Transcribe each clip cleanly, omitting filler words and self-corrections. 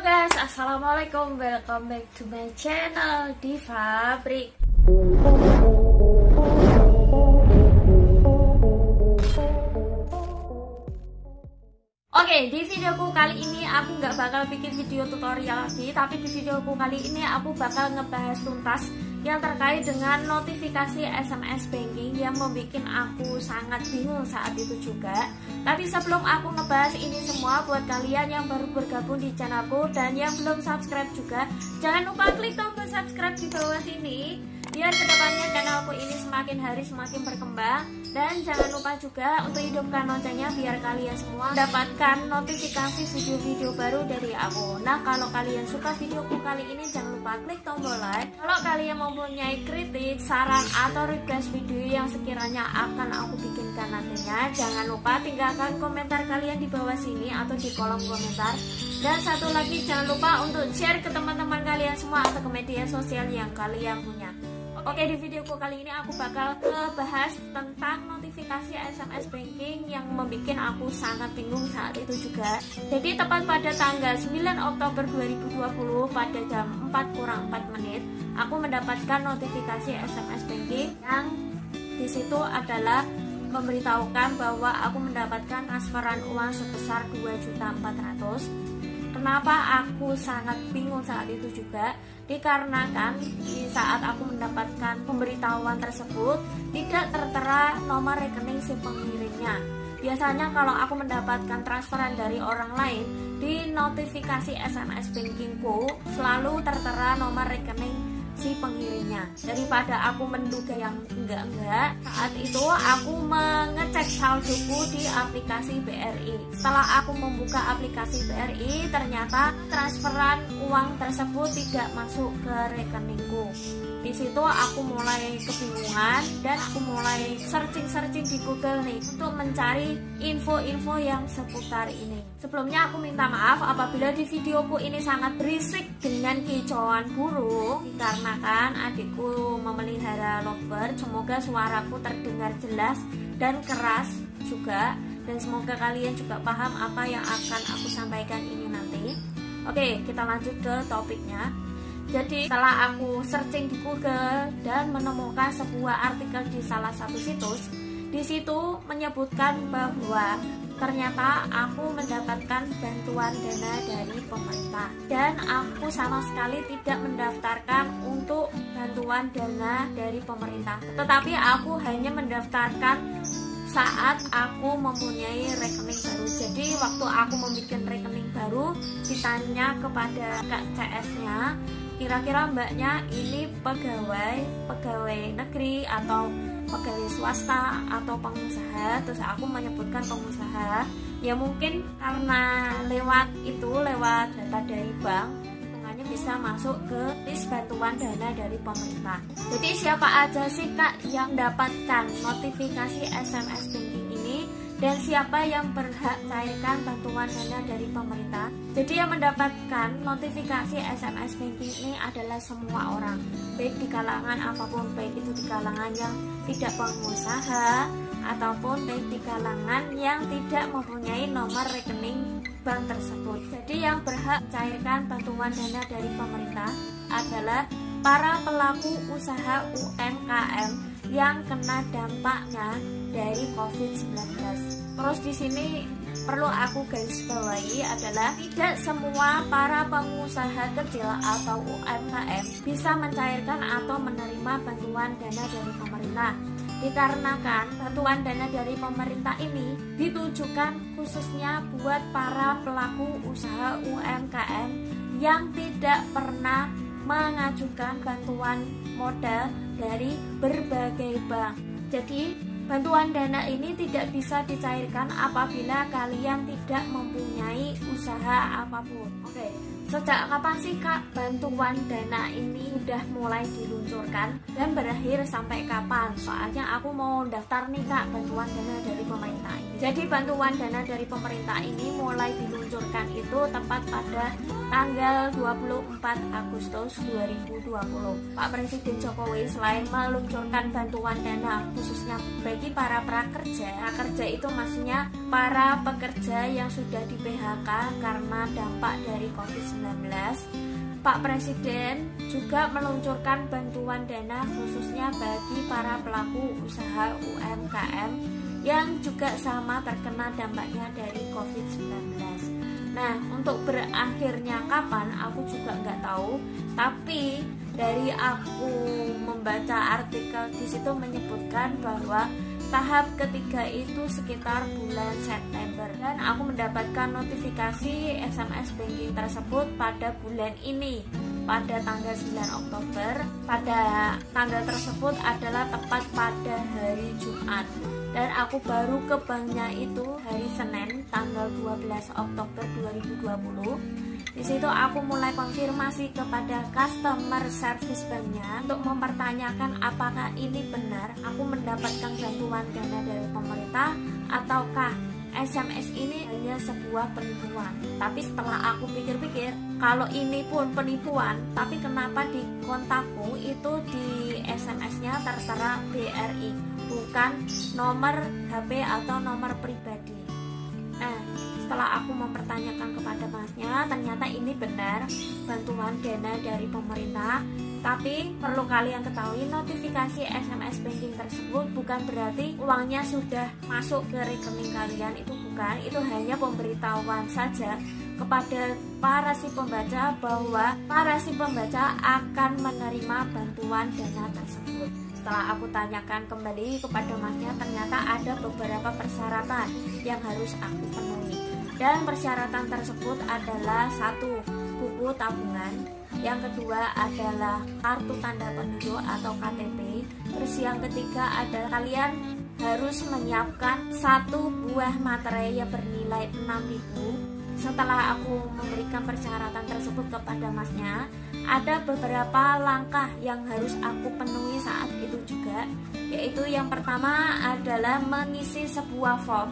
Guys, assalamualaikum, welcome back to my channel di Fabrik. Oke, di videoku kali ini aku nggak bakal bikin video tutorial lagi, tapi di videoku kali ini aku bakal ngebahas tuntas yang terkait dengan notifikasi SMS banking yang membuat aku sangat bingung saat itu juga. Tapi sebelum aku ngebahas ini semua, buat kalian yang baru bergabung di channelku dan yang belum subscribe juga, jangan lupa klik tombol subscribe di bawah sini biar kedepannya channelku ini semakin hari semakin berkembang. Dan jangan lupa juga untuk hidupkan loncengnya biar kalian semua mendapatkan notifikasi video-video baru dari aku. Nah, kalau kalian suka videoku kali ini, jangan lupa klik tombol like. Kalau kalian mempunyai kritik, saran, atau request video yang sekiranya akan aku bikinkan nantinya, jangan lupa tinggalkan komentar kalian di bawah sini atau di kolom komentar. Dan satu lagi, jangan lupa untuk share ke teman-teman kalian semua atau ke media sosial yang kalian punya. Oke, di videoku kali ini aku bakal bahas tentang notifikasi SMS banking yang membuat aku sangat bingung saat itu juga. Jadi tepat pada tanggal 9 Oktober 2020 pada jam 4:04, aku mendapatkan notifikasi SMS banking yang disitu adalah memberitahukan bahwa aku mendapatkan transferan uang sebesar 2.400.000. Kenapa aku sangat bingung saat itu juga? Dikarenakan di saat aku mendapatkan pemberitahuan tersebut tidak tertera nomor rekening si pengirimnya. Biasanya kalau aku mendapatkan transferan dari orang lain, di notifikasi SMS bankingku selalu tertera nomor rekening si pengirimnya. Daripada aku menduga yang enggak, saat itu aku mengecek saldoku di aplikasi BRI. Setelah aku membuka aplikasi BRI, ternyata transferan uang tersebut tidak masuk ke rekeningku. Di situ aku mulai kebingungan dan aku mulai searching di Google nih untuk mencari info-info yang seputar ini. Sebelumnya aku minta maaf apabila di videoku ini sangat berisik dengan kicauan burung, dikarenakan adikku memelihara lovebird. Semoga suaraku terdengar jelas dan keras juga, dan semoga kalian juga paham apa yang akan aku sampaikan ini nanti. Oke, kita lanjut ke topiknya. Jadi setelah aku searching di Google dan menemukan sebuah artikel di salah satu situs, di situ menyebutkan bahwa ternyata aku mendapatkan bantuan dana dari pemerintah dan aku sama sekali tidak mendaftarkan untuk bantuan dana dari pemerintah. Tetapi aku hanya mendaftarkan saat aku mempunyai rekening baru. Jadi waktu aku membuat rekening baru, ditanya kepada Kak CS-nya, kira-kira mbaknya ini pegawai negeri atau pegawai swasta atau pengusaha. Terus aku menyebutkan pengusaha. Ya mungkin karena lewat data dari bank, hitungannya bisa masuk ke list bantuan dana dari pemerintah. Jadi siapa aja sih Kak yang dapatkan notifikasi SMS banking ini, dan siapa yang berhak cairkan bantuan dana dari pemerintah? Jadi yang mendapatkan notifikasi SMS banking ini adalah semua orang, baik di kalangan apapun, baik itu di kalangan yang tidak pengusaha ataupun baik di kalangan yang tidak mempunyai nomor rekening bank tersebut. Jadi yang berhak cairkan bantuan dana dari pemerintah adalah para pelaku usaha UMKM yang kena dampaknya dari COVID-19. Terus di sini perlu aku garis bawahi adalah tidak semua para pengusaha kecil atau UMKM bisa mencairkan atau menerima bantuan dana dari pemerintah. Dikarenakan bantuan dana dari pemerintah ini ditujukan khususnya buat para pelaku usaha UMKM yang tidak pernah mengajukan bantuan modal dari berbagai bank. Jadi bantuan dana ini tidak bisa dicairkan apabila kalian tidak mempunyai usaha apapun. Oke, sejak kapan sih Kak bantuan dana ini udah mulai diluncurkan dan berakhir sampai kapan? Soalnya aku mau daftar nih Kak bantuan dana dari pemerintah ini. Jadi bantuan dana dari pemerintah ini mulai diluncurkan itu tepat pada tanggal 24 Agustus 2020. Pak Presiden Jokowi selain meluncurkan bantuan dana khususnya bagi para prakerja itu maksudnya para pekerja yang sudah di PHK karena dampak dari COVID-19. Pak Presiden juga meluncurkan bantuan dana khususnya bagi para pelaku usaha UMKM yang juga sama terkena dampaknya dari COVID-19. Nah, untuk berakhirnya kapan aku juga nggak tahu, tapi dari aku membaca artikel di situ menyebutkan bahwa tahap ketiga itu sekitar bulan September, dan aku mendapatkan notifikasi SMS banking tersebut pada bulan ini, pada tanggal 9 Oktober. Pada tanggal tersebut adalah tepat pada hari Jumat, dan aku baru ke banknya itu hari Senin tanggal 12 Oktober 2020. Di situ aku mulai konfirmasi kepada customer service banknya untuk mempertanyakan apakah ini benar aku mendapatkan bantuan dana dari pemerintah ataukah SMS ini hanya sebuah penipuan. Tapi setelah aku pikir-pikir, kalau ini pun penipuan, tapi kenapa di kontakku itu di SMS-nya tertera BRI, bukan nomor HP atau nomor pribadi. Nah, setelah aku mempertanyakan kepada masnya, ternyata ini benar bantuan dana dari pemerintah. Tapi perlu kalian ketahui, notifikasi SMS banking tersebut bukan berarti uangnya sudah masuk ke rekening kalian, itu bukan. Itu hanya pemberitahuan saja kepada para si pembaca bahwa para si pembaca akan menerima bantuan dana tersebut. Setelah aku tanyakan kembali kepada masnya, ternyata ada beberapa persyaratan yang harus aku penuhi. Dan persyaratan tersebut adalah: 1, buku tabungan. Yang kedua adalah kartu tanda penduduk atau KTP. Terus yang ketiga adalah kalian harus menyiapkan 1 buah materai yang bernilai 6.000. Setelah aku memberikan persyaratan tersebut kepada masnya, ada beberapa langkah yang harus aku penuhi saat itu juga, yaitu yang pertama adalah mengisi sebuah form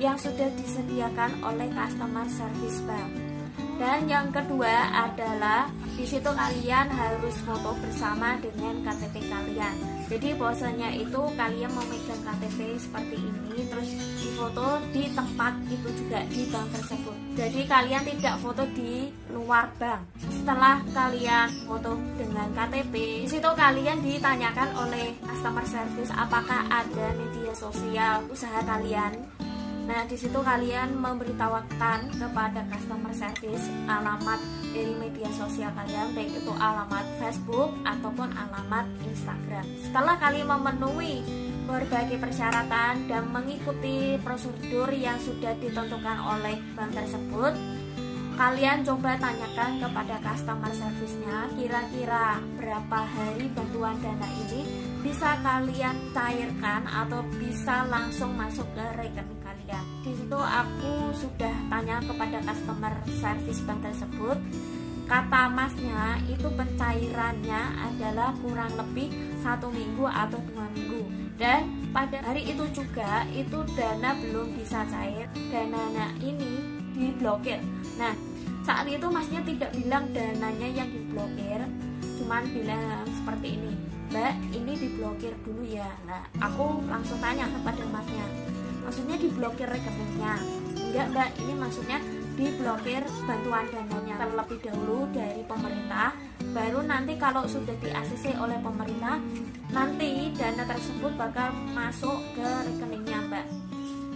yang sudah disediakan oleh customer service bank. Dan yang kedua adalah di situ kalian harus foto bersama dengan KTP kalian. Jadi bahwasanya itu kalian memegang KTP seperti ini, terus difoto di tempat itu juga di bank tersebut. Jadi kalian tidak foto di luar bank. Setelah kalian foto dengan KTP, di situ kalian ditanyakan oleh customer service apakah ada media sosial usaha kalian. Nah, di situ kalian memberitahukan kepada customer service alamat dari media sosial kalian, baik itu alamat Facebook ataupun alamat Instagram. Setelah kalian memenuhi berbagai persyaratan dan mengikuti prosedur yang sudah ditentukan oleh bank tersebut, kalian coba tanyakan kepada customer service-nya kira-kira berapa hari bantuan dana ini bisa kalian cairkan atau bisa langsung masuk ke rekening kalian. Di situ aku sudah tanya kepada customer service bank tersebut. Kata masnya itu pencairannya adalah kurang lebih 1 minggu atau 2 minggu. Dan pada hari itu juga itu dana belum bisa cair, dananya ini diblokir. Nah, saat itu masnya tidak bilang dananya yang diblokir, cuman bilang seperti ini, Mbak, ini diblokir dulu ya. Nah, aku langsung tanya kepada masnya, maksudnya diblokir rekeningnya? Enggak Mbak, ini maksudnya diblokir bantuan dananya terlebih dahulu dari pemerintah, baru nanti kalau sudah di-ACC oleh pemerintah, nanti dana tersebut bakal masuk ke rekeningnya Mbak.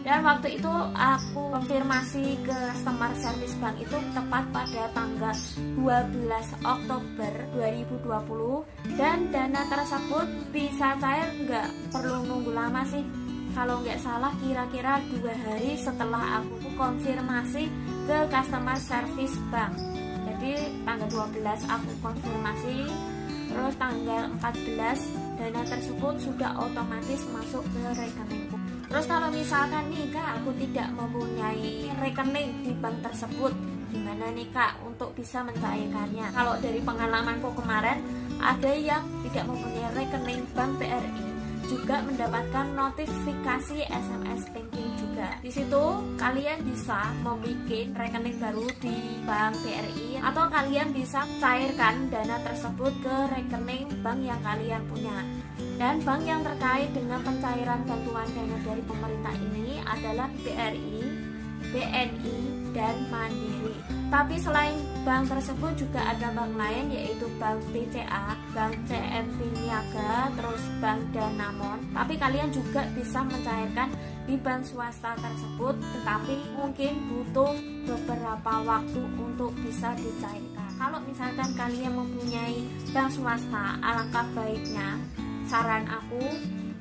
Dan waktu itu aku konfirmasi ke customer service bank itu tepat pada tanggal 12 Oktober 2020, dan dana tersebut bisa cair nggak perlu nunggu lama sih. Kalau nggak salah kira-kira 2 hari setelah aku konfirmasi ke customer service bank. Jadi tanggal 12 aku konfirmasi, terus tanggal 14 dana tersebut sudah otomatis masuk ke rekeningku. Terus kalau misalkan nih Kak, aku tidak mempunyai rekening di bank tersebut, gimana nih Kak untuk bisa mencairkannya? Kalau dari pengalamanku kemarin, ada yang tidak mempunyai rekening bank BRI juga mendapatkan notifikasi SMS banking juga. Di situ kalian bisa membuat rekening baru di bank BRI, atau kalian bisa cairkan dana tersebut ke rekening bank yang kalian punya. Dan bank yang terkait dengan pencairan bantuan dana dari pemerintah ini adalah BRI, BNI, dan Mandiri. Tapi selain bank tersebut juga ada bank lain, yaitu Bank BCA, Bank CMB Niaga, terus Bank Danamon. Tapi kalian juga bisa mencairkan di bank swasta tersebut, tetapi mungkin butuh beberapa waktu untuk bisa dicairkan. Kalau misalkan kalian mempunyai bank swasta, alangkah baiknya saran aku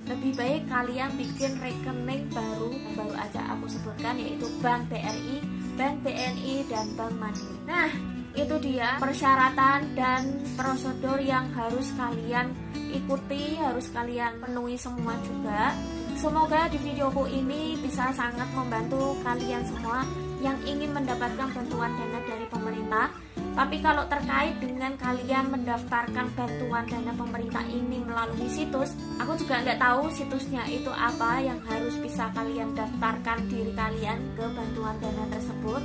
lebih baik kalian bikin rekening baru aja aku sebutkan, yaitu Bank BRI, Bank BNI, dan Bank Mandiri. Nah, itu dia persyaratan dan prosedur yang harus kalian ikuti, harus kalian penuhi semua juga. Semoga di videoku ini bisa sangat membantu kalian semua yang ingin mendapatkan bantuan dana dari pemerintah. Tapi kalau terkait dengan kalian mendaftarkan bantuan dana pemerintah ini melalui situs, aku juga nggak tahu situsnya itu apa yang harus bisa kalian daftarkan diri kalian ke bantuan dana tersebut.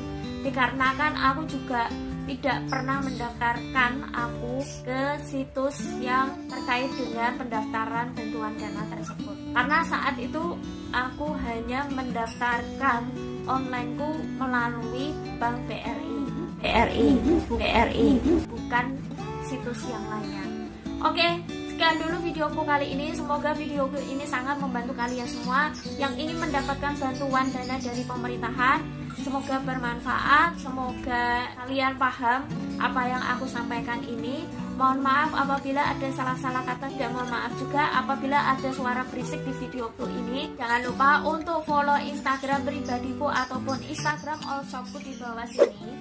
Dikarenakan aku juga tidak pernah mendaftarkan aku ke situs yang terkait dengan pendaftaran bantuan dana tersebut. Karena saat itu aku hanya mendaftarkan onlineku melalui Bank BRI, bukan situs yang lainnya. Oke, sekian dulu videoku kali ini. Semoga videoku ini sangat membantu kalian semua yang ingin mendapatkan bantuan dana dari pemerintahan. Semoga bermanfaat, semoga kalian paham apa yang aku sampaikan ini. Mohon maaf apabila ada salah-salah kata, dan mohon maaf juga apabila ada suara berisik di videoku ini. Jangan lupa untuk follow Instagram pribadiku ataupun Instagram allshopku di bawah sini.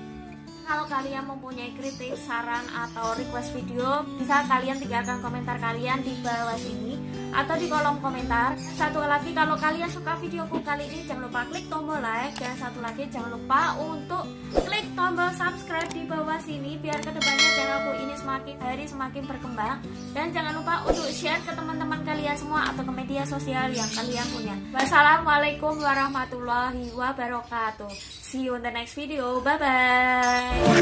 Kalau kalian mempunyai kritik, saran, atau request video, bisa kalian tinggalkan komentar kalian di bawah sini atau di kolom komentar. Satu lagi, kalau kalian suka videoku kali ini, jangan lupa klik tombol like. Dan satu lagi, jangan lupa untuk klik tombol subscribe di bawah sini, biar kedepannya channelku ini semakin hari semakin berkembang. Dan jangan lupa untuk share ke teman-teman kalian semua atau ke media sosial yang kalian punya. Wassalamualaikum warahmatullahi wabarakatuh. See you in the next video. Bye bye.